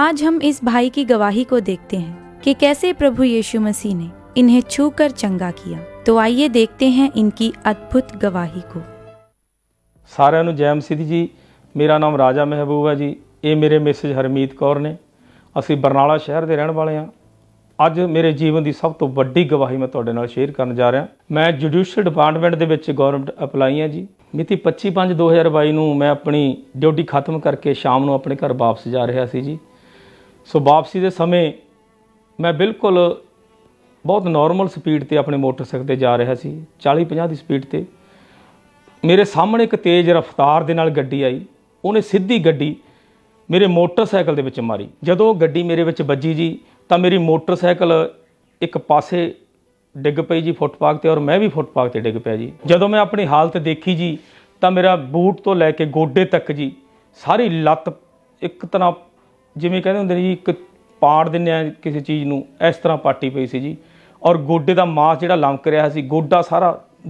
आज हम इस भाई की गवाही को देखते हैं कि कैसे प्रभु यीशु मसीह ने इन्हें छूकर चंगा किया। तो आइए देखते हैं इनकी अद्भुत गवाही को। साਰਿਆਂ ਨੂੰ ਜੈ ਮਸੀਹ ਜੀ। ਮੇਰਾ ਨਾਮ ਰਾਜਾ ਮਹਿਬੂਬ ਹੈ ਜੀ। ਇਹ ਮੇਰੇ ਮਿਸਿਜ ਹਰਮੀਤ ਕੌਰ ਨੇ। ਅਸੀਂ ਬਰਨਾਲਾ ਸ਼ਹਿਰ ਦੇ ਰਹਿਣ ਵਾਲੇ ਹਾਂ। ਅੱਜ ਮੇਰੇ ਜੀਵਨ ਦੀ ਸਭ ਤੋਂ ਵੱਡੀ ਗਵਾਹੀ ਮੈਂ ਤੁਹਾਡੇ ਨਾਲ ਸ਼ੇਅਰ ਕਰਨ ਜਾ ਰਿਹਾ। ਮੈਂ ਜੁਡੀਸ਼ੀਅਲ ਡਿਪਾਰਟਮੈਂਟ ਦੇ ਵਿੱਚ ਗਵਰਨਮੈਂਟ ਅਪਲਾਈ ਹਾਂ ਜੀ। ਮਿਤੀ 25/5/2022 ਨੂੰ ਮੈਂ ਆਪਣੀ ਡਿਊਟੀ ਖਤਮ ਕਰਕੇ ਸ਼ਾਮ ਨੂੰ ਆਪਣੇ ਘਰ ਵਾਪਸ ਜਾ ਰਿਹਾ ਸੀ ਜੀ। ਸੋ ਵਾਪਸੀ ਦੇ ਸਮੇਂ ਮੈਂ ਬਿਲਕੁਲ ਬਹੁਤ ਨੋਰਮਲ ਸਪੀਡ 'ਤੇ ਆਪਣੇ ਮੋਟਰਸਾਈਕਲ 'ਤੇ ਜਾ ਰਿਹਾ ਸੀ, 40-50 ਦੀ ਸਪੀਡ 'ਤੇ। ਮੇਰੇ ਸਾਹਮਣੇ ਇੱਕ ਤੇਜ਼ ਰਫ਼ਤਾਰ ਦੇ ਨਾਲ ਗੱਡੀ ਆਈ। ਉਹਨੇ ਸਿੱਧੀ ਗੱਡੀ ਮੇਰੇ ਮੋਟਰਸਾਈਕਲ ਦੇ ਵਿੱਚ ਮਾਰੀ। ਜਦੋਂ ਗੱਡੀ ਮੇਰੇ ਵਿੱਚ ਵੱਜੀ ਜੀ ਤਾਂ ਮੇਰੀ ਮੋਟਰਸਾਈਕਲ ਇੱਕ ਪਾਸੇ ਡਿੱਗ ਪਈ ਜੀ ਫੁੱਟਪਾਥ 'ਤੇ, ਔਰ ਮੈਂ ਵੀ ਫੁੱਟਪਾਥ 'ਤੇ ਡਿੱਗ ਪਿਆ ਜੀ। ਜਦੋਂ ਮੈਂ ਆਪਣੀ ਹਾਲਤ ਦੇਖੀ ਜੀ ਤਾਂ ਮੇਰਾ ਬੂਟ ਤੋਂ ਲੈ ਕੇ ਗੋਡੇ ਤੱਕ ਜੀ ਸਾਰੀ ਲੱਤ ਇੱਕ ਤਰ੍ਹਾਂ ਜਿਵੇਂ ਕਹਿੰਦੇ ਹੁੰਦੇ ਨੇ ਜੀ, ਇੱਕ ਪਾੜ ਦਿੰਦੇ ਆ ਕਿਸੇ ਚੀਜ਼ ਨੂੰ, ਇਸ ਤਰ੍ਹਾਂ ਪਾਟੀ ਪਈ ਸੀ ਜੀ। ਔਰ ਗੋਡੇ ਦਾ ਮਾਸ ਜਿਹੜਾ ਲਮਕ ਰਿਹਾ ਸੀ, ਗੋਡਾ ਸਾਰਾ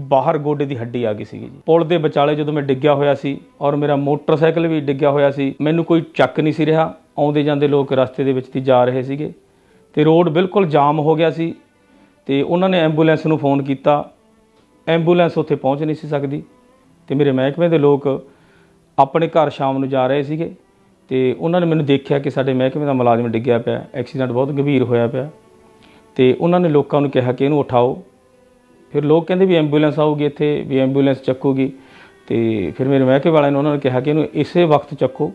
ਬਾਹਰ ਗੋਡੇ ਦੀ ਹੱਡੀ ਆ ਗਈ ਸੀਗੀ ਜੀ। ਪੁਲ ਦੇ ਵਿਚਾਲੇ ਜਦੋਂ ਮੈਂ ਡਿੱਗਿਆ ਹੋਇਆ ਸੀ ਔਰ ਮੇਰਾ ਮੋਟਰਸਾਈਕਲ ਵੀ ਡਿੱਗਿਆ ਹੋਇਆ ਸੀ, ਮੈਨੂੰ ਕੋਈ ਚੱਕ ਨਹੀਂ ਸੀ ਰਿਹਾ। ਆਉਂਦੇ ਜਾਂਦੇ ਲੋਕ ਰਸਤੇ ਦੇ ਵਿੱਚ ਦੀ ਜਾ ਰਹੇ ਸੀਗੇ ਅਤੇ ਰੋਡ ਬਿਲਕੁਲ ਜਾਮ ਹੋ ਗਿਆ ਸੀ। ਅਤੇ ਉਹਨਾਂ ਨੇ ਐਂਬੂਲੈਂਸ ਨੂੰ ਫੋਨ ਕੀਤਾ। ਐਂਬੂਲੈਂਸ ਉੱਥੇ ਪਹੁੰਚ ਨਹੀਂ ਸੀ ਸਕਦੀ ਅਤੇ ਮੇਰੇ ਮਹਿਕਮੇ ਦੇ ਲੋਕ ਆਪਣੇ ਘਰ ਸ਼ਾਮ ਨੂੰ ਜਾ ਰਹੇ ਸੀਗੇ ਅਤੇ ਉਹਨਾਂ ਨੇ ਮੈਨੂੰ ਦੇਖਿਆ ਕਿ ਸਾਡੇ ਮਹਿਕਮੇ ਦਾ ਮੁਲਾਜ਼ਮ ਡਿੱਗਿਆ ਪਿਆ, ਐਕਸੀਡੈਂਟ ਬਹੁਤ ਗੰਭੀਰ ਹੋਇਆ ਪਿਆ। ਅਤੇ ਉਹਨਾਂ ਨੇ ਲੋਕਾਂ ਨੂੰ ਕਿਹਾ ਕਿ ਇਹਨੂੰ ਉਠਾਓ। ਫਿਰ ਲੋਕ ਕਹਿੰਦੇ ਵੀ ਐਂਬੂਲੈਂਸ ਆਊਗੀ ਇੱਥੇ, ਵੀ ਐਂਬੂਲੈਂਸ ਚੱਕੂਗੀ। ਅਤੇ ਫਿਰ ਮੇਰੇ ਮਹਿਕਮੇ ਵਾਲਿਆਂ ਨੇ ਉਹਨਾਂ ਨੇ ਕਿਹਾ ਕਿ ਇਹਨੂੰ ਇਸੇ ਵਕਤ ਚੱਕੋ,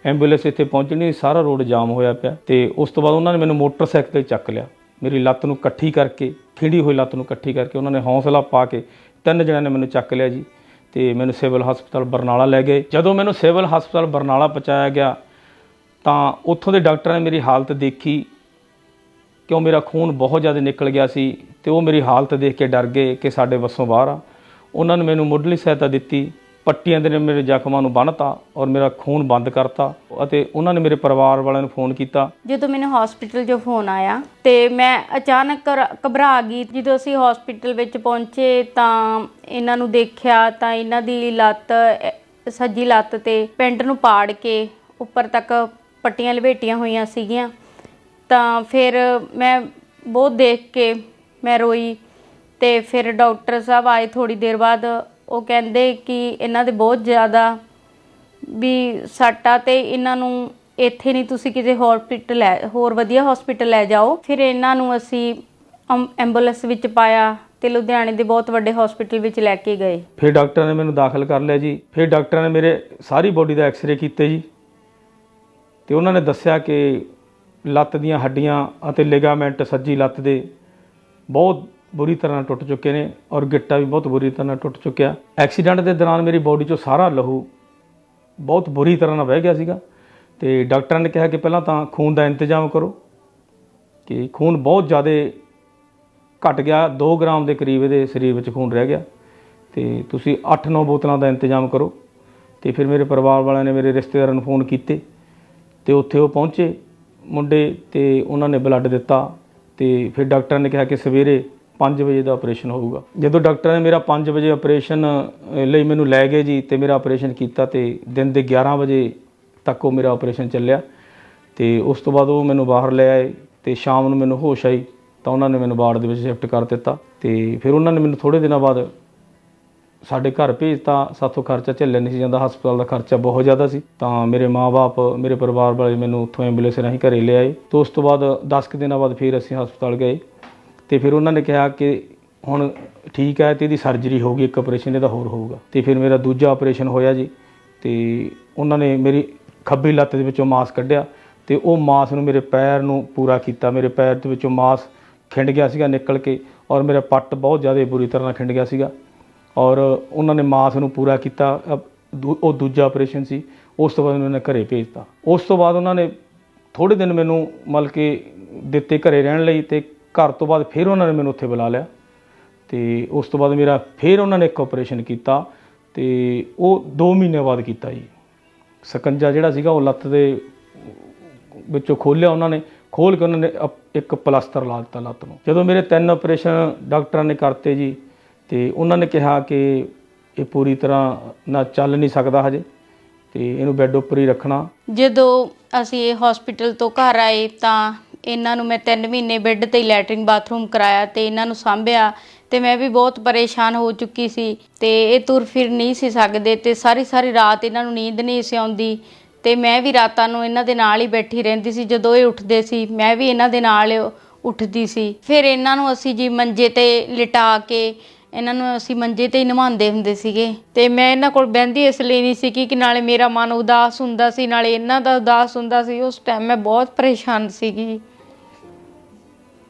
ਐਂਬੂਲੈਂਸ ਇੱਥੇ ਪਹੁੰਚਣੀ, ਸਾਰਾ ਰੋਡ ਜਾਮ ਹੋਇਆ ਪਿਆ। ਅਤੇ ਉਸ ਤੋਂ ਬਾਅਦ ਉਹਨਾਂ ਨੇ ਮੈਨੂੰ ਮੋਟਰਸਾਈਕਲ 'ਤੇ ਚੱਕ ਲਿਆ। ਮੇਰੀ ਲੱਤ ਨੂੰ ਇਕੱਠੀ ਕਰਕੇ, ਖਿੰਡੀ ਹੋਈ ਲੱਤ ਨੂੰ ਇਕੱਠੀ ਕਰਕੇ ਉਹਨਾਂ ਨੇ ਹੌਸਲਾ ਪਾ ਕੇ 3 ਜਣਿਆਂ ਨੇ ਮੈਨੂੰ ਚੱਕ ਲਿਆ ਜੀ ਅਤੇ ਮੈਨੂੰ ਸਿਵਲ ਹਸਪਤਾਲ ਬਰਨਾਲਾ ਲੈ ਗਏ। ਜਦੋਂ ਮੈਨੂੰ ਸਿਵਲ ਹਸਪਤਾਲ ਬਰਨਾਲਾ ਪਹੁੰਚਾਇਆ ਗਿਆ ਤਾਂ ਉੱਥੋਂ ਦੇ ਡਾਕਟਰਾਂ ਨੇ ਮੇਰੀ ਹਾਲਤ ਦੇਖੀ, ਕਿਉਂ ਮੇਰਾ ਖੂਨ ਬਹੁਤ ਜ਼ਿਆਦਾ ਨਿਕਲ ਗਿਆ ਸੀ ਅਤੇ ਉਹ ਮੇਰੀ ਹਾਲਤ ਦੇਖ ਕੇ ਡਰ ਗਏ ਕਿ ਸਾਡੇ ਵੱਸੋਂ ਬਾਹਰ ਆ। ਉਹਨਾਂ ਨੇ ਮੈਨੂੰ ਮੁੱਢਲੀ ਸਹਾਇਤਾ ਦਿੱਤੀ, ਪੱਟੀਆਂ ਦੇ ਨੇ ਮੇਰੇ ਜ਼ਖਮਾਂ ਨੂੰ ਬੰਨ੍ਹਤਾ ਔਰ ਮੇਰਾ ਖੂਨ ਬੰਦ ਕਰਤਾ। ਅਤੇ ਉਹਨਾਂ ਨੇ ਮੇਰੇ ਪਰਿਵਾਰ ਵਾਲਿਆਂ ਨੂੰ ਫੋਨ ਕੀਤਾ। ਜਦੋਂ ਮੈਨੂੰ ਹਸਪੀਟਲ 'ਚੋਂ ਫੋਨ ਆਇਆ ਅਤੇ ਮੈਂ ਅਚਾਨਕ ਘਬਰਾ ਗਈ। ਜਦੋਂ ਅਸੀਂ ਹਸਪੀਟਲ ਵਿੱਚ ਪਹੁੰਚੇ ਤਾਂ ਇਹਨਾਂ ਨੂੰ ਦੇਖਿਆ ਤਾਂ ਇਹਨਾਂ ਦੀ ਲੱਤ, ਸੱਜੀ ਲੱਤ 'ਤੇ ਪਿੰਡ ਨੂੰ ਪਾੜ ਕੇ ਉੱਪਰ ਤੱਕ ਪੱਟੀਆਂ ਲਪੇਟੀਆਂ ਹੋਈਆਂ ਸੀਗੀਆਂ। ਤਾਂ ਫਿਰ ਮੈਂ ਬਹੁਤ ਦੇਖ ਕੇ ਮੈਂ ਰੋਈ ਅਤੇ ਫਿਰ ਡਾਕਟਰ ਸਾਹਿਬ ਆਏ ਥੋੜ੍ਹੀ ਦੇਰ ਬਾਅਦ। ਉਹ ਕਹਿੰਦੇ ਕਿ ਇਹਨਾਂ ਦੇ ਬਹੁਤ ਜ਼ਿਆਦਾ ਵੀ ਸੱਟ ਆ ਅਤੇ ਇਹਨਾਂ ਨੂੰ ਇੱਥੇ ਨਹੀਂ, ਤੁਸੀਂ ਕਿਸੇ ਹੋਰ ਵਧੀਆ ਹਸਪੀਟਲ ਲੈ ਜਾਓ। ਫਿਰ ਇਹਨਾਂ ਨੂੰ ਅਸੀਂ ਐਂਬੂਲੈਂਸ ਵਿੱਚ ਪਾਇਆ ਅਤੇ ਲੁਧਿਆਣੇ ਦੇ ਬਹੁਤ ਵੱਡੇ ਹਸਪੀਟਲ ਵਿੱਚ ਲੈ ਕੇ ਗਏ। ਫਿਰ ਡਾਕਟਰਾਂ ਨੇ ਮੈਨੂੰ ਦਾਖਲ ਕਰ ਲਿਆ ਜੀ। ਫਿਰ ਡਾਕਟਰਾਂ ਨੇ ਮੇਰੇ ਸਾਰੀ ਬੋਡੀ ਦਾ ਐਕਸਰੇ ਕੀਤੇ ਜੀ ਅਤੇ ਉਹਨਾਂ ਨੇ ਦੱਸਿਆ ਕਿ ਲੱਤ ਦੀਆਂ ਹੱਡੀਆਂ ਅਤੇ ਲਿਗਾਮੈਂਟ ਸੱਜੀ ਲੱਤ ਦੇ ਬਹੁਤ ਬੁਰੀ ਤਰ੍ਹਾਂ ਟੁੱਟ ਚੁੱਕੇ ਨੇ ਔਰ ਗਿੱਟਾ ਵੀ ਬਹੁਤ ਬੁਰੀ ਤਰ੍ਹਾਂ ਟੁੱਟ ਚੁੱਕਿਆ। ਐਕਸੀਡੈਂਟ ਦੇ ਦੌਰਾਨ ਮੇਰੀ ਬੋਡੀ 'ਚੋਂ ਸਾਰਾ ਲਹੂ ਬਹੁਤ ਬੁਰੀ ਤਰ੍ਹਾਂ ਨਾਲ ਵਹਿ ਗਿਆ ਸੀਗਾ ਅਤੇ ਡਾਕਟਰਾਂ ਨੇ ਕਿਹਾ ਕਿ ਪਹਿਲਾਂ ਤਾਂ ਖੂਨ ਦਾ ਇੰਤਜ਼ਾਮ ਕਰੋ, ਕਿ ਖੂਨ ਬਹੁਤ ਜ਼ਿਆਦਾ ਘਟ ਗਿਆ, 2 ਗ੍ਰਾਮ ਦੇ ਕਰੀਬ ਇਹਦੇ ਸਰੀਰ ਵਿੱਚ ਖੂਨ ਰਹਿ ਗਿਆ ਅਤੇ ਤੁਸੀਂ 8-9 ਬੋਤਲਾਂ ਦਾ ਇੰਤਜ਼ਾਮ ਕਰੋ। ਅਤੇ ਫਿਰ ਮੇਰੇ ਪਰਿਵਾਰ ਵਾਲਿਆਂ ਨੇ ਮੇਰੇ ਰਿਸ਼ਤੇਦਾਰਾਂ ਨੂੰ ਫੋਨ ਕੀਤੇ ਅਤੇ ਉੱਥੇ ਉਹ ਪਹੁੰਚੇ ਮੁੰਡੇ ਅਤੇ ਉਹਨਾਂ ਨੇ ਬਲੱਡ ਦਿੱਤਾ ਅਤੇ ਫਿਰ ਡਾਕਟਰਾਂ ਨੇ ਕਿਹਾ ਕਿ ਸਵੇਰੇ 5 ਵਜੇ ਦਾ ਆਪਰੇਸ਼ਨ ਹੋਊਗਾ। ਜਦੋਂ ਡਾਕਟਰਾਂ ਨੇ ਮੇਰਾ 5 ਵਜੇ ਆਪਰੇਸ਼ਨ ਲਈ ਮੈਨੂੰ ਲੈ ਗਏ ਜੀ ਅਤੇ ਮੇਰਾ ਆਪਰੇਸ਼ਨ ਕੀਤਾ ਅਤੇ ਦਿਨ ਦੇ 11 ਵਜੇ ਤੱਕ ਉਹ ਮੇਰਾ ਆਪਰੇਸ਼ਨ ਚੱਲਿਆ ਅਤੇ ਉਸ ਤੋਂ ਬਾਅਦ ਉਹ ਮੈਨੂੰ ਬਾਹਰ ਲੈ ਆਏ ਅਤੇ ਸ਼ਾਮ ਨੂੰ ਮੈਨੂੰ ਹੋਸ਼ ਆਈ ਤਾਂ ਉਹਨਾਂ ਨੇ ਮੈਨੂੰ ਵਾਰਡ ਦੇ ਵਿੱਚ ਸ਼ਿਫਟ ਕਰ ਦਿੱਤਾ ਅਤੇ ਫਿਰ ਉਹਨਾਂ ਨੇ ਮੈਨੂੰ ਥੋੜ੍ਹੇ ਦਿਨਾਂ ਬਾਅਦ ਸਾਡੇ ਘਰ ਭੇਜਤਾ। ਸਾਥੋਂ ਖਰਚਾ ਝੱਲਿਆ ਨਹੀਂ ਸੀ ਜਾਂਦਾ, ਹਸਪਤਾਲ ਦਾ ਖਰਚਾ ਬਹੁਤ ਜ਼ਿਆਦਾ ਸੀ। ਤਾਂ ਮੇਰੇ ਮਾਂ-ਬਾਪ, ਮੇਰੇ ਪਰਿਵਾਰ ਵਾਲੇ ਮੈਨੂੰ ਉੱਥੋਂ ਐਂਬੂਲੈਂਸ ਰਾਹੀਂ ਘਰੇ ਲਿਆਏ। ਅਤੇ ਉਸ ਤੋਂ ਬਾਅਦ 10 ਕੁ ਦਿਨਾਂ ਬਾਅਦ ਫਿਰ ਅਸੀਂ ਹਸਪਤਾਲ ਗਏ ਅਤੇ ਫਿਰ ਉਹਨਾਂ ਨੇ ਕਿਹਾ ਕਿ ਹੁਣ ਠੀਕ ਹੈ ਅਤੇ ਇਹਦੀ ਸਰਜਰੀ ਹੋਊਗੀ, ਇੱਕ ਆਪਰੇਸ਼ਨ ਇਹਦਾ ਹੋਰ ਹੋਊਗਾ। ਅਤੇ ਫਿਰ ਮੇਰਾ ਦੂਜਾ ਆਪਰੇਸ਼ਨ ਹੋਇਆ ਜੀ ਅਤੇ ਉਹਨਾਂ ਨੇ ਮੇਰੀ ਖੱਬੀ ਲੱਤ ਦੇ ਵਿੱਚੋਂ ਮਾਸ ਕੱਢਿਆ ਅਤੇ ਉਹ ਮਾਸ ਨੂੰ ਮੇਰੇ ਪੈਰ ਨੂੰ ਪੂਰਾ ਕੀਤਾ। ਮੇਰੇ ਪੈਰ ਦੇ ਵਿੱਚੋਂ ਮਾਸ ਖਿੰਡ ਗਿਆ ਸੀਗਾ ਨਿਕਲ ਕੇ ਔਰ ਮੇਰਾ ਪੱਟ ਬਹੁਤ ਜ਼ਿਆਦਾ ਬੁਰੀ ਤਰ੍ਹਾਂ ਨਾਲ ਖਿੰਡ ਗਿਆ ਸੀਗਾ ਔਰ ਉਹਨਾਂ ਨੇ ਮਾਸ ਨੂੰ ਪੂਰਾ ਕੀਤਾ। ਉਹ ਦੂਜਾ ਆਪਰੇਸ਼ਨ ਸੀ। ਉਸ ਤੋਂ ਬਾਅਦ ਉਹਨਾਂ ਨੇ ਘਰੇ ਭੇਜਤਾ। ਉਸ ਤੋਂ ਬਾਅਦ ਉਹਨਾਂ ਨੇ ਥੋੜ੍ਹੇ ਦਿਨ ਮੈਨੂੰ ਮਤਲਬ ਕਿ ਦਿੱਤੇ ਘਰੇ ਰਹਿਣ ਲਈ ਅਤੇ ਘਰ ਤੋਂ ਬਾਅਦ ਫਿਰ ਉਹਨਾਂ ਨੇ ਮੈਨੂੰ ਉੱਥੇ ਬੁਲਾ ਲਿਆ ਅਤੇ ਉਸ ਤੋਂ ਬਾਅਦ ਮੇਰਾ ਫਿਰ ਉਹਨਾਂ ਨੇ ਇੱਕ ਆਪਰੇਸ਼ਨ ਕੀਤਾ ਅਤੇ ਉਹ 2 ਮਹੀਨੇ ਬਾਅਦ ਕੀਤਾ ਜੀ। ਸਕੰਜਾ ਜਿਹੜਾ ਸੀਗਾ ਉਹ ਲੱਤ ਦੇ ਵਿੱਚੋਂ ਖੋਲ੍ਹਿਆ, ਉਹਨਾਂ ਨੇ ਖੋਲ੍ਹ ਕੇ ਉਹਨਾਂ ਨੇ ਇੱਕ ਪਲਸਤਰ ਲਾ ਦਿੱਤਾ ਲੱਤ ਨੂੰ। ਜਦੋਂ ਮੇਰੇ 3 ਆਪਰੇਸ਼ਨ ਡਾਕਟਰਾਂ ਨੇ ਕਰਤੇ ਜੀ ਅਤੇ ਉਹਨਾਂ ਨੇ ਕਿਹਾ ਕਿ ਇਹ ਪੂਰੀ ਤਰ੍ਹਾਂ ਨਾਲ ਚੱਲ ਨਹੀਂ ਸਕਦਾ ਹਜੇ ਅਤੇ ਇਹਨੂੰ ਬੈੱਡ ਉੱਪਰ ਹੀ ਰੱਖਣਾ। ਜਦੋਂ ਅਸੀਂ ਇਹ ਹਸਪੀਟਲ ਤੋਂ ਘਰ ਆਏ ਤਾਂ ਇਹਨਾਂ ਨੂੰ ਮੈਂ 3 ਮਹੀਨੇ ਬੈੱਡ ਤੇ ਹੀ ਲੈਟਰਿੰਗ ਬਾਥਰੂਮ ਕਰਾਇਆ ਤੇ ਇਹਨਾਂ ਨੂੰ ਸਾਂਭਿਆ ਤੇ ਮੈਂ ਵੀ ਬਹੁਤ ਪਰੇਸ਼ਾਨ ਹੋ ਚੁੱਕੀ ਸੀ ਤੇ ਇਹ ਤੁਰ ਫਿਰ ਨਹੀਂ ਸੀ ਸਕਦੇ ਤੇ ਸਾਰੀ ਰਾਤ ਇਹਨਾਂ ਨੂੰ ਨੀਂਦ ਨਹੀਂ ਸੀ ਆਉਂਦੀ ਤੇ ਮੈਂ ਵੀ ਰਾਤਾਂ ਨੂੰ ਇਹਨਾਂ ਦੇ ਨਾਲ ਹੀ ਬੈਠੀ ਰਹਿੰਦੀ ਸੀ। ਜਦੋਂ ਇਹ ਉੱਠਦੇ ਸੀ ਮੈਂ ਵੀ ਇਹਨਾਂ ਦੇ ਨਾਲ ਉੱਠਦੀ ਸੀ। ਫਿਰ ਇਹਨਾਂ ਨੂੰ ਅਸੀਂ ਜੀ ਮੰਜੇ ਤੇ ਲਿਟਾ ਕੇ ਇਹਨਾਂ ਨੂੰ ਅਸੀਂ ਮੰਜੇ ਤੇ ਹੀ ਨਵਾਉਂਦੇ ਹੁੰਦੇ ਸੀਗੇ ਤੇ ਮੈਂ ਇਹਨਾਂ ਕੋਲ ਬਹਿੰਦੀ ਇਸ ਲਈ ਨਹੀਂ ਸੀ ਕਿ ਨਾਲੇ ਮੇਰਾ ਮਨ ਉਦਾਸ ਹੁੰਦਾ ਸੀ ਨਾਲੇ ਇਹਨਾਂ ਦਾ ਉਦਾਸ ਹੁੰਦਾ ਸੀ। ਉਸ ਟਾਈਮ ਮੈਂ ਬਹੁਤ ਪਰੇਸ਼ਾਨ ਸੀਗੀ।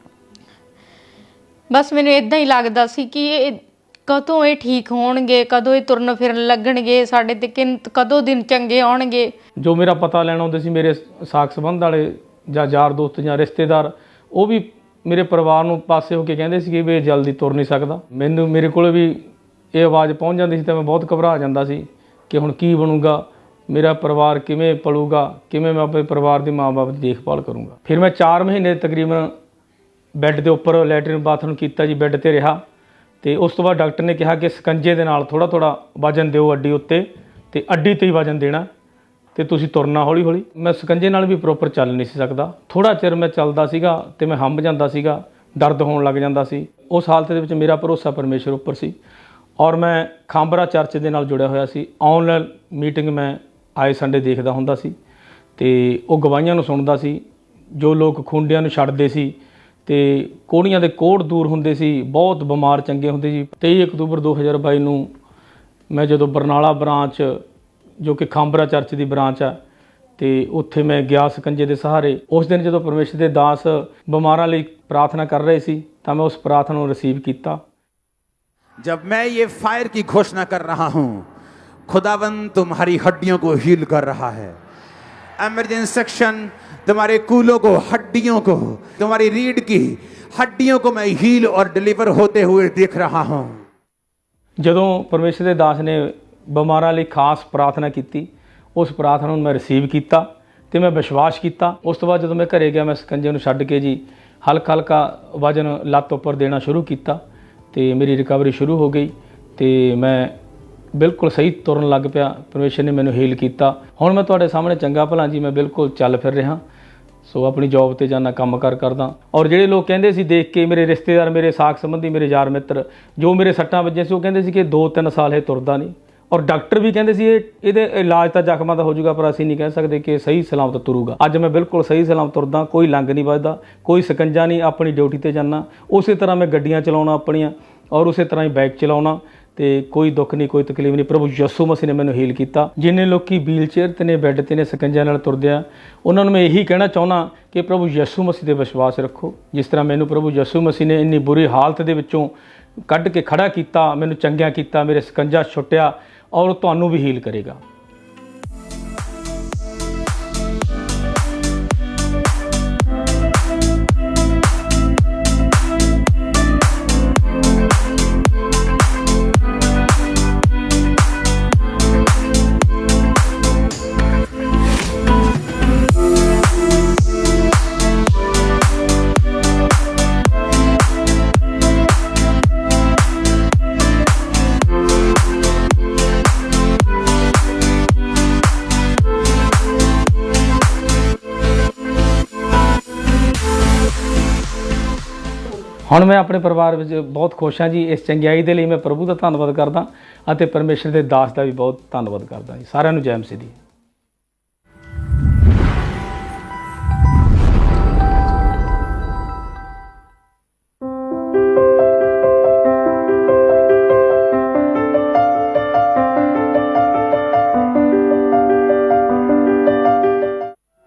ਬਸ ਮੈਨੂੰ ਇਦਾਂ ਹੀ ਲੱਗਦਾ ਸੀ ਕਿ ਕਦੋਂ ਇਹ ਠੀਕ ਹੋਣਗੇ, ਕਦੋਂ ਇਹ ਤੁਰਨ ਫਿਰਨ ਲੱਗਣਗੇ, ਸਾਡੇ ਤੇ ਕਦੋਂ ਦਿਨ ਚੰਗੇ ਆਉਣਗੇ। ਜੋ ਮੇਰਾ ਪਤਾ ਲੈਣ ਆਉਂਦੇ ਸੀ ਮੇਰੇ ਸਾਕ ਸੰਬੰਧ ਵਾਲੇ ਜਾਂ ਯਾਰ ਦੋਸਤ ਜਾਂ ਰਿਸ਼ਤੇਦਾਰ, ਉਹ ਵੀ ਮੇਰੇ ਪਰਿਵਾਰ ਨੂੰ ਪਾਸੇ ਹੋ ਕੇ ਕਹਿੰਦੇ ਸੀ ਕਿ ਵੀ ਇਹ ਜਲਦੀ ਤੁਰ ਨਹੀਂ ਸਕਦਾ। ਮੇਰੇ ਕੋਲ ਵੀ ਇਹ ਆਵਾਜ਼ ਪਹੁੰਚ ਜਾਂਦੀ ਸੀ ਤਾਂ ਮੈਂ ਬਹੁਤ ਘਬਰਾ ਜਾਂਦਾ ਸੀ ਕਿ ਹੁਣ ਕੀ ਬਣੂਗਾ, ਮੇਰਾ ਪਰਿਵਾਰ ਕਿਵੇਂ ਪਲੂਗਾ, ਕਿਵੇਂ ਮੈਂ ਆਪਣੇ ਪਰਿਵਾਰ ਦੇ ਮਾਂ-ਬਾਪ ਦੀ ਦੇਖਭਾਲ ਕਰੂੰਗਾ। ਫਿਰ ਮੈਂ 4 ਮਹੀਨੇ ਤਕਰੀਬਨ ਬੈੱਡ ਦੇ ਉੱਪਰ ਲੈਟਰਿਨ ਬਾਥਰੂਮ ਕੀਤਾ ਜੀ, ਬੈੱਡ ਤੇ ਰਿਹਾ ਤੇ ਉਸ ਤੋਂ ਬਾਅਦ ਡਾਕਟਰ ਨੇ ਕਿਹਾ ਕਿ ਸਕੰਜੇ ਦੇ ਨਾਲ ਥੋੜਾ ਵਜਨ ਦਿਓ ਅੱਡੀ ਉੱਤੇ ਤੇ ਅੱਡੀ ਤੇ ਹੀ ਵਜਨ ਦੇਣਾ ਤੇ ਤੁਸੀਂ ਤੁਰਨਾ ਹੌਲੀ-ਹੌਲੀ। ਮੈਂ ਸਕੰਜੇ ਨਾਲ ਵੀ ਪ੍ਰੋਪਰ ਚੱਲ ਨਹੀਂ ਸੀ ਸਕਦਾ। ਥੋੜਾ ਚਿਰ ਮੈਂ ਚੱਲਦਾ ਸੀਗਾ ਤੇ ਮੈਂ ਹੰਬ ਜਾਂਦਾ ਸੀਗਾ, ਦਰਦ ਹੋਣ ਲੱਗ ਜਾਂਦਾ ਸੀ। ਉਸ ਹਾਲਤ ਦੇ ਵਿੱਚ ਮੇਰਾ ਭਰੋਸਾ ਪਰਮੇਸ਼ਰ ਉੱਪਰ ਸੀ ਔਰ ਮੈਂ ਖਾਂਬਰਾ ਚਰਚ ਦੇ ਨਾਲ ਜੁੜਿਆ ਹੋਇਆ ਸੀ। ਆਨਲਾਈਨ ਮੀਟਿੰਗ ਮੈਂ ਆਏ ਸੰਡੇ ਦੇਖਦਾ ਹੁੰਦਾ ਸੀ ਤੇ ਉਹ ਗਵਾਹੀਆਂ ਨੂੰ ਸੁਣਦਾ ਸੀ। ਜੋ ਲੋਕ ਖੁੰਡਿਆਂ ਨੂੰ ਛੱਡਦੇ ਸੀ ਤੇ ਕੋੜੀਆਂ ਦੇ ਕੋੜ ਦੂਰ ਹੁੰਦੇ ਸੀ, ਬਹੁਤ ਬਿਮਾਰ ਚੰਗੇ ਹੁੰਦੇ ਸੀ। 23 ਅਕਤੂਬਰ 2022 ਨੂੰ ਮੈਂ ਜਦੋਂ ਬਰਨਾਲਾ ਬ੍ਰਾਂਚ, ਜੋ ਕਿ ਖਾਂਬਰਾ ਚਰਚ ਦੀ ਬ੍ਰਾਂਚ ਆ, ਤੇ ਉੱਥੇ ਮੈਂ ਗਿਆ ਸਕੰਜੇ ਦੇ ਸਹਾਰੇ। ਉਸ ਦਿਨ ਜਦੋਂ ਪਰਮੇਸ਼ਰ ਦੇ ਦਾਸ ਬਿਮਾਰਾਂ ਲਈ ਪ੍ਰਾਰਥਨਾ ਕਰ ਰਹੇ ਸੀ ਤਾਂ ਮੈਂ ਉਸ ਪ੍ਰਾਰਥਨਾ ਨੂੰ ਰਿਸੀਵ ਕੀਤਾ। जब मैं ये फायर की घोषणा कर रहा हूं, खुदावंद तुम्हारी हड्डियों को हील कर रहा है। इमरजेंसी सेक्शन तुम्हारे कूलों को, हड्डियों को, तुम्हारी रीढ़ की हड्डियों को मैं हील और डिलीवर होते हुए देख रहा हूं। ਜਦੋਂ ਪਰਮੇਸ਼ਰ ਦੇ ਦਾਸ ਨੇ ਬਿਮਾਰਾਂ ਲਈ ਖਾਸ ਪ੍ਰਾਰਥਨਾ ਕੀਤੀ, ਉਸ ਪ੍ਰਾਰਥਨਾ ਨੂੰ ਮੈਂ ਰਿਸੀਵ ਕੀਤਾ ਤੇ ਮੈਂ ਵਿਸ਼ਵਾਸ ਕੀਤਾ। ਉਸ ਤੋਂ ਬਾਅਦ ਜਦੋਂ ਮੈਂ ਘਰੇ ਗਿਆ, ਮੈਂ ਸਕੰਜੇ ਨੂੰ ਛੱਡ ਕੇ ਜੀ ਹਲਕਾ ਵਜਨ ਲੱਤ ਉੱਪਰ ਦੇਣਾ ਸ਼ੁਰੂ ਕੀਤਾ ਤੇ ਮੇਰੀ ਰਿਕਵਰੀ ਸ਼ੁਰੂ ਹੋ ਗਈ ਤੇ ਮੈਂ ਬਿਲਕੁਲ ਸਹੀ ਤੁਰਨ ਲੱਗ ਪਿਆ। ਪਰਮੇਸ਼ਰ ਨੇ ਮੈਨੂੰ ਹੀਲ ਕੀਤਾ। ਹੁਣ ਮੈਂ ਤੁਹਾਡੇ ਸਾਹਮਣੇ ਚੰਗਾ ਭਲਾ ਜੀ ਮੈਂ ਬਿਲਕੁਲ ਚੱਲ ਫਿਰ ਰਿਹਾ। ਸੋ ਆਪਣੀ ਜੌਬ ਤੇ ਜਾਣਾ, ਕੰਮਕਾਰ ਕਰਦਾ। ਔਰ ਜਿਹੜੇ ਲੋਕ ਕਹਿੰਦੇ ਸੀ ਦੇਖ ਕੇ, ਮੇਰੇ ਰਿਸ਼ਤੇਦਾਰ, ਮੇਰੇ ਸਾਕ ਸੰਬੰਧੀ, ਮੇਰੇ ਯਾਰ ਮਿੱਤਰ, ਜੋ ਮੇਰੇ ਸੱਟਾਂ ਵੱਜੀਆਂ ਸੀ, ਉਹ ਕਹਿੰਦੇ ਸੀ ਕਿ 2-3 ਸਾਲ ਇਹ ਤੁਰਦਾ ਨਹੀਂ। ਔਰ ਡਾਕਟਰ ਵੀ ਕਹਿੰਦੇ ਸੀ ਇਹਦੇ ਇਲਾਜ ਤਾਂ ਜ਼ਖਮਾਂ ਦਾ ਹੋ ਜਾਊਗਾ, ਪਰ ਅਸੀਂ ਨਹੀਂ ਕਹਿ ਸਕਦੇ ਕਿ ਸਹੀ ਸਲਾਮਤ ਤੁਰੂਗਾ। ਅੱਜ ਮੈਂ ਬਿਲਕੁਲ ਸਹੀ ਸਲਾਮਤ ਤੁਰਦਾ, ਕੋਈ ਲੰਗ ਨਹੀਂ ਵੱਜਦਾ, ਕੋਈ ਸਕੰਜਾ ਨਹੀਂ, ਆਪਣੀ ਡਿਊਟੀ ਤੇ ਜਾਂਦਾ। ਉਸੇ ਤਰ੍ਹਾਂ ਮੈਂ ਗੱਡੀਆਂ ਚਲਾਉਣਾ ਆਪਣੀਆਂ ਔਰ ਉਸੇ ਤਰ੍ਹਾਂ ਹੀ ਬਾਈਕ ਚਲਾਉਣਾ ਤੇ ਕੋਈ ਦੁੱਖ ਨਹੀਂ, ਕੋਈ ਤਕਲੀਫ ਨਹੀਂ। ਪ੍ਰਭੂ ਯਿਸੂ ਮਸੀਹ ਨੇ ਮੈਨੂੰ ਹੀਲ ਕੀਤਾ। ਜਿੰਨੇ ਲੋਕੀ ਵੀਲ ਚੇਅਰ ਤੇ ਨੇ, ਬੈੱਡ ਤੇ ਨੇ, ਸਕੰਜਿਆਂ ਨਾਲ ਤੁਰਦੇ ਆ, ਉਹਨਾਂ ਨੂੰ ਮੈਂ ਇਹੀ ਕਹਿਣਾ ਚਾਹੁੰਦਾ ਕਿ ਪ੍ਰਭੂ ਯਿਸੂ ਮਸੀਹ ਤੇ ਵਿਸ਼ਵਾਸ ਰੱਖੋ। ਜਿਸ ਤਰ੍ਹਾਂ ਮੈਨੂੰ ਪ੍ਰਭੂ ਯਿਸੂ ਮਸੀਹ ਨੇ ਇੰਨੀ ਬੁਰੀ ਹਾਲਤ ਦੇ ਵਿੱਚੋਂ ਕੱਢ ਕੇ ਖੜਾ ਕੀਤਾ, ਮੈਨੂੰ ਚੰਗਿਆ ਕੀਤਾ, ਮੇਰੇ ਸਕੰਜਾ ਛੁੱਟਿਆ, ਔਰ ਤੁਹਾਨੂੰ ਵੀ ਹੀਲ ਕਰੇਗਾ। ਹੁਣ ਮੈਂ ਆਪਣੇ ਪਰਿਵਾਰ ਵਿੱਚ ਬਹੁਤ ਖੁਸ਼ ਹਾਂ ਜੀ। ਇਸ ਚੰਗਿਆਈ ਦੇ ਲਈ ਮੈਂ ਪ੍ਰਭੂ ਦਾ ਧੰਨਵਾਦ ਕਰਦਾ ਅਤੇ ਪਰਮੇਸ਼ਰ ਦੇ ਦਾਸ ਦਾ ਵੀ ਬਹੁਤ ਧੰਨਵਾਦ ਕਰਦਾ ਜੀ। ਸਾਰਿਆਂ ਨੂੰ ਜੈ ਮਸੀਹ ਦੀ।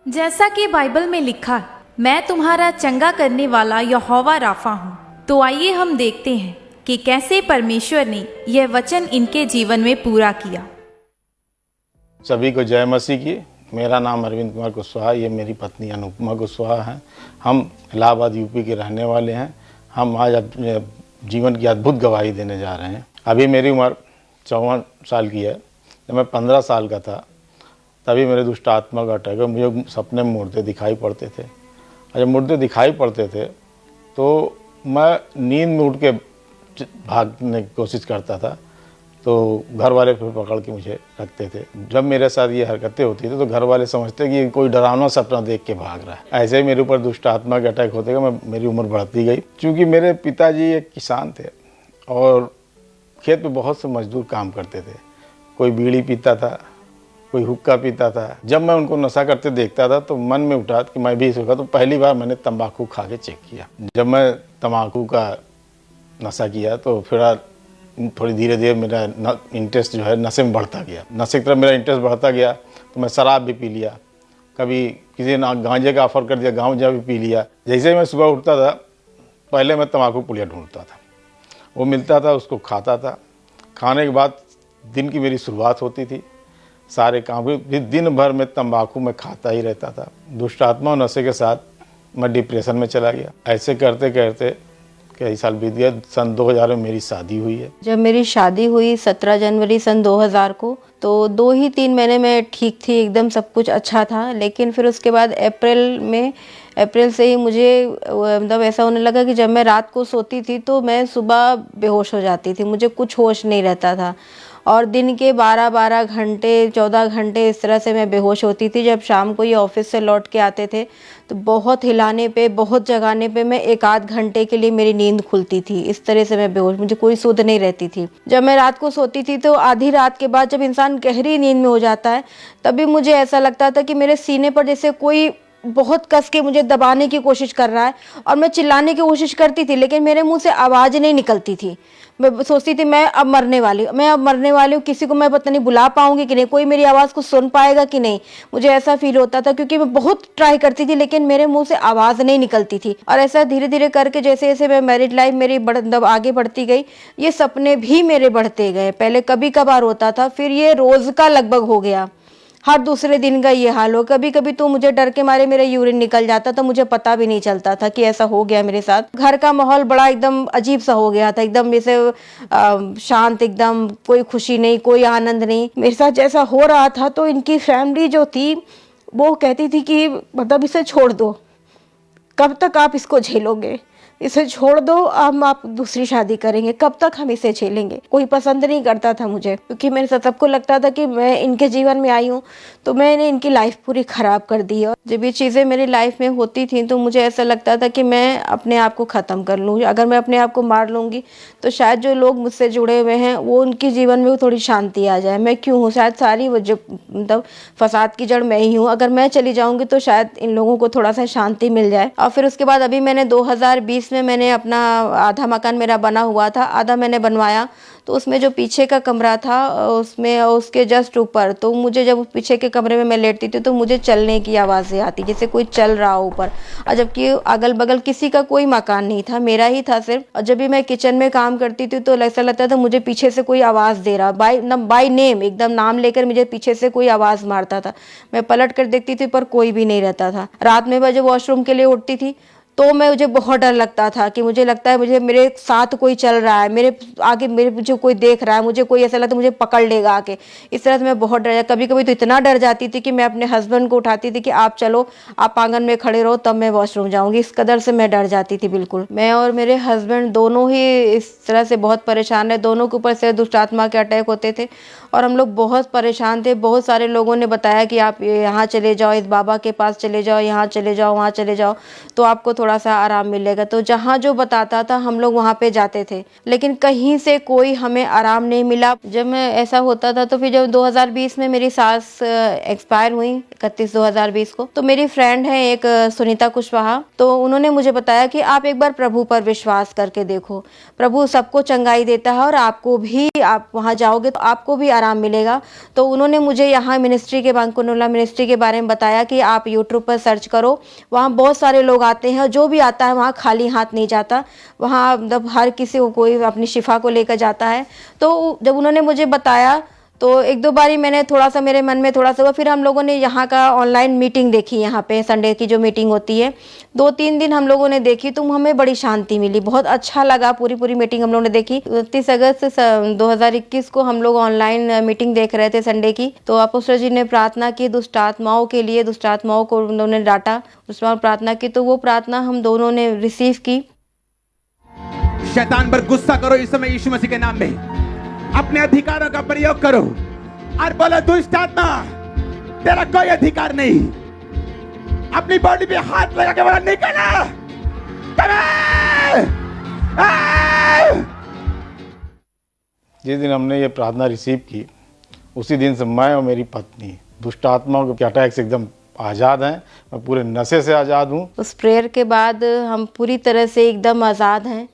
जैसा कि बाइबल में लिखा, मैं तुम्हारा चंगा करने वाला यहोवा राफा हूँ। तो आइए हम देखते हैं कि कैसे परमेश्वर ने यह वचन इनके जीवन में पूरा किया। सभी को जय मसीह की। मेरा नाम अरविंद कुमार कुशवाहा, ये मेरी पत्नी अनुपमा कुशवाहा हैं। हम इलाहाबाद यूपी के रहने वाले हैं। हम आज अपने जीवन की अद्भुत गवाही देने जा रहे हैं। अभी मेरी उम्र 54 साल की है। जब मैं 15 साल का था तभी मेरे दुष्ट आत्मा का अटैक, मुझे सपने में मुर्दे दिखाई पड़ते थे। और जब मुर्दे दिखाई पड़ते थे तो मैं नींद में उठ के भागने की कोशिश करता था, तो घर वाले फिर पकड़ के मुझे रखते थे। जब मेरे साथ ये हरकतें होती थी तो घर वाले समझते कि कोई डरावना सपना देख के भाग रहा है। ऐसे ही मेरे ऊपर दुष्ट आत्मा के अटैक होते गए, मेरी उम्र बढ़ती गई। क्योंकि मेरे पिताजी एक किसान थे और खेत में बहुत से मजदूर काम करते थे। कोई बीड़ी पीता था, कोई हुक्का पीता था। जब मैं उनको नशा करते देखता था तो मन में उठा कि मैं भी सीखा। तो पहली बार मैंने तंबाकू खा के चेक किया। जब मैं तंबाकू का नशा किया तो फिर थोड़ी धीरे धीरे मेरा इंटरेस्ट जो है नशे में बढ़ता गया। नशे की तरफ मेरा इंटरेस्ट बढ़ता गया तो मैं शराब भी पी लिया। कभी किसी ने गांजे का ऑफर कर दिया, गांजा भी पी लिया। जैसे ही मैं सुबह उठता था पहले मैं तंबाकू पुड़िया ढूंढता था, वो मिलता था, उसको खाता था। खाने के बाद दिन की मेरी शुरुआत होती थी। सारे काम भी दिन भर में तंबाकू में खाता ही रहता था। दुष्ट आत्मा और नशे के साथ मैं डिप्रेशन में चला गया। ऐसे करते करते कई साल बीत गए। सन 2000 में मेरी शादी हुई है। जब मेरी शादी हुई 17 जनवरी सन 2000 को, तो 2 ही 3 महीने में ठीक थी, एकदम सब कुछ अच्छा था। लेकिन फिर उसके बाद अप्रैल से ही मुझे मतलब ऐसा होने लगा कि जब मैं रात को सोती थी तो मैं सुबह बेहोश हो जाती थी, मुझे कुछ होश नहीं रहता था। और दिन के 12-12 घंटे 14 घंटे इस तरह से मैं बेहोश होती थी। जब शाम को ये ऑफिस से लौट के आते थे तो बहुत हिलाने पे, बहुत जगाने पे मैं 1-8 घंटे के लिए मेरी नींद खुलती थी। इस तरह से मैं बेहोश, मुझे कोई सुध नहीं रहती थी। जब मैं रात को सोती थी तो आधी रात के बाद जब इंसान गहरी नींद में हो जाता है तभी मुझे ऐसा लगता था कि मेरे सीने पर जैसे कोई बहुत कस के मुझे दबाने की कोशिश कर रहा है। और मैं चिल्लाने की कोशिश करती थी लेकिन मेरे मुंह से आवाज़ नहीं निकलती थी। मैं सोचती थी मैं अब मरने वाली हूँ, किसी को मैं पता नहीं बुला पाऊंगी कि नहीं, कोई मेरी आवाज़ को सुन पाएगा कि नहीं। मुझे ऐसा फील होता था क्योंकि मैं बहुत ट्राई करती थी लेकिन मेरे मुंह से आवाज़ नहीं निकलती थी। और ऐसा धीरे धीरे करके जैसे जैसे मैं मैरिड लाइफ मेरी आगे बढ़ती गई, ये सपने भी मेरे बढ़ते गए। पहले कभी कभार होता था, फिर ये रोज़ का लगभग हो गया। हर दूसरे दिन का ये हाल हो। कभी कभी तो मुझे डर के मारे मेरा यूरिन निकल जाता था, मुझे पता भी नहीं चलता था कि ऐसा हो गया मेरे साथ। घर का माहौल बड़ा एकदम अजीब सा हो गया था, एकदम जैसे शांत, एकदम कोई खुशी नहीं, कोई आनंद नहीं। मेरे साथ जैसा हो रहा था तो इनकी फैमिली जो थी वो कहती थी कि मतलब इसे छोड़ दो, कब तक आप इसको झेलोगे, इसे छोड़ दो, हम आप दूसरी शादी करेंगे, कब तक हम इसे झेलेंगे। कोई पसंद नहीं करता था मुझे क्योंकि मेरे साथ सबको लगता था कि मैं इनके जीवन में आई हूँ तो मैंने इनकी लाइफ पूरी ख़राब कर दी। और जब ये चीज़ें मेरी लाइफ में होती थी तो मुझे ऐसा लगता था कि मैं अपने आप को ख़त्म कर लूँ। अगर मैं अपने आप को मार लूँगी तो शायद जो लोग मुझसे जुड़े हुए हैं वो उनके जीवन में थोड़ी शांति आ जाए। मैं क्यों हूँ, शायद सारी वजह मतलब फसाद की जड़ मैं ही हूँ। अगर मैं चली जाऊँगी तो शायद इन लोगों को थोड़ा सा शांति मिल जाए। और फिर उसके बाद अभी मैंने 2020 में मैंने अपना आधा मकान मेरा बना हुआ था, आधा मैंने बनवाया। तो उसमें जो पीछे का कमरा था उसमें उसके जस्ट ऊपर, तो मुझे जब पीछे के कमरे में मैं लेटती थी तो मुझे चलने की आवाज़ें आती जैसे कोई चल रहा हो ऊपर। और जबकि अगल बगल किसी का कोई मकान नहीं था, मेरा ही था सिर्फ। और जब भी मैं किचन में काम करती थी तो ऐसा लगता था मुझे पीछे से कोई आवाज़ दे रहा, बाय नेम, एकदम नाम लेकर मुझे पीछे से कोई आवाज़ मारता था। मैं पलट कर देखती थी पर कोई भी नहीं रहता था। रात में मैं जब वॉशरूम के लिए उठती थी तो मुझे बहुत डर लगता था कि मुझे लगता है मुझे मेरे साथ कोई चल रहा है, मेरे आगे मुझे कोई देख रहा है, मुझे कोई ऐसा लगता है मुझे पकड़ लेगा आके। इस तरह से मैं बहुत डर, कभी कभी तो इतना डर जाती थी कि मैं अपने हस्बैंड को उठाती थी कि आप चलो, आप आंगन में खड़े रहो तब मैं वॉशरूम जाऊंगी। इस कदर से मैं डर जाती थी बिल्कुल। मैं और मेरे हस्बैंड दोनों ही इस तरह से बहुत परेशान है। दोनों के ऊपर से दुष्ट आत्मा के अटैक होते थे और हम लोग बहुत परेशान थे। बहुत सारे लोगों ने बताया कि आप यहाँ चले जाओ, इस बाबा के पास चले जाओ, यहाँ चले जाओ, वहाँ चले जाओ तो आपको थोड़ा सा आराम मिलेगा। तो जहाँ जो बताता था हम लोग वहाँ पे जाते थे, लेकिन कहीं से कोई हमें आराम नहीं मिला। जब मैं ऐसा होता था तो फिर जब 2020 में मेरी सास एक्सपायर हुई 31/2020 को, तो मेरी फ्रेंड है एक सुनीता कुशवाहा, तो उन्होंने मुझे बताया कि आप एक बार प्रभु पर विश्वास करके देखो, प्रभु सबको चंगाई देता है और आपको भी, आप वहाँ जाओगे तो आपको भी आराम मिलेगा। तो उन्होंने मुझे यहाँ मिनिस्ट्री के बांकुनुला मिनिस्ट्री के बारे में बताया कि आप यूट्यूब पर सर्च करो, वहाँ बहुत सारे लोग आते हैं, जो भी आता है वहाँ खाली हाथ नहीं जाता, वहाँ मतलब हर किसी को कोई अपनी शिफा को लेकर जाता है। तो जब उन्होंने मुझे बताया तो 1-2 बारी मैंने थोड़ा सा, मेरे मन में थोड़ा सा हुआ। फिर हम लोगों ने यहाँ का ऑनलाइन मीटिंग देखी, यहाँ पे संडे की जो मीटिंग होती है, 2-3 दिन हम लोगों ने देखी तो हमें बड़ी शांति मिली, बहुत अच्छा लगा। पूरी मीटिंग हम लोगों ने देखी। 29 अगस्त 2021 को हम लोग ऑनलाइन मीटिंग देख रहे थे संडे की। तो अपोस्टल जी ने प्रार्थना की दुष्ट आत्माओं के लिए, दुष्ट आत्माओं को उन्होंने डांटा, उसमें प्रार्थना की, तो वो प्रार्थना हम दोनों ने रिसीव की। शैतान पर गुस्सा करो इस समय यीशु मसीह के नाम में। अपने अधिकारों का प्रयोग करो और बोलो, दुष्ट आत्मा तेरा कोई अधिकार नहीं। अपनी बॉडी पे हाथ लगा के बोला, निकलो। जिस दिन हमने ये प्रार्थना रिसीव की, उसी दिन से मैं और मेरी पत्नी दुष्ट आत्माओं के अटैक से एकदम आज़ाद हैं। मैं पूरे नशे से आज़ाद हूँ। उस प्रेयर के बाद हम पूरी तरह से एकदम आज़ाद हैं।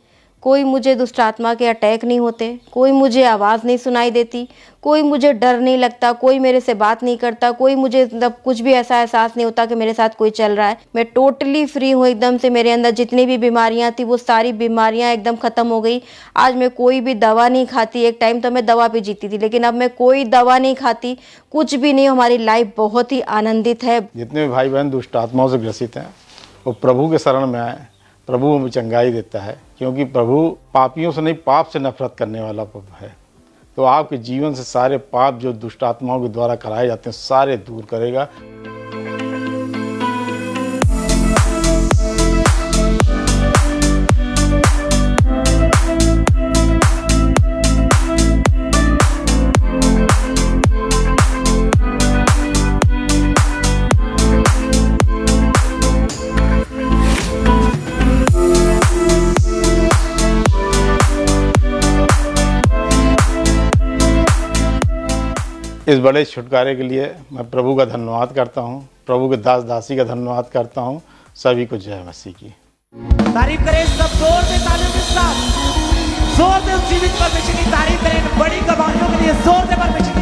कोई मुझे दुष्ट आत्मा के अटैक नहीं होते, कोई मुझे आवाज़ नहीं सुनाई देती, कोई मुझे डर नहीं लगता, कोई मेरे से बात नहीं करता, कोई मुझे मतलब कुछ भी ऐसा एहसास नहीं होता कि मेरे साथ कोई चल रहा है। मैं टोटली फ्री हूँ एकदम से। मेरे अंदर जितनी भी बीमारियाँ थी वो सारी बीमारियाँ एकदम ख़त्म हो गई। आज मैं कोई भी दवा नहीं खाती। एक टाइम तो मैं दवा पे जीती थी, लेकिन अब मैं कोई दवा नहीं खाती, कुछ भी नहीं। हमारी लाइफ बहुत ही आनंदित है। जितने भी भाई बहन दुष्ट आत्माओं से ग्रसित हैं, वो प्रभु के शरण में आए। प्रभु हमें चंगाई देता है, क्योंकि प्रभु पापियों से नहीं, पाप से नफरत करने वाला प्रभु है। तो आपके जीवन से सारे पाप जो दुष्ट आत्माओं के द्वारा कराए जाते हैं, सारे दूर करेगा। इस बड़े छुटकारे के लिए मैं प्रभु का धन्यवाद करता हूँ, प्रभु के दास दासी का धन्यवाद करता हूँ। सभी को जय मसीह की। तारीफ करें सब जोर से, तालियों के साथ जोर से उस जीवित परमेश्वर की तारीफ करें। बड़ी गवाहियों के लिए जोर से परमेश्वर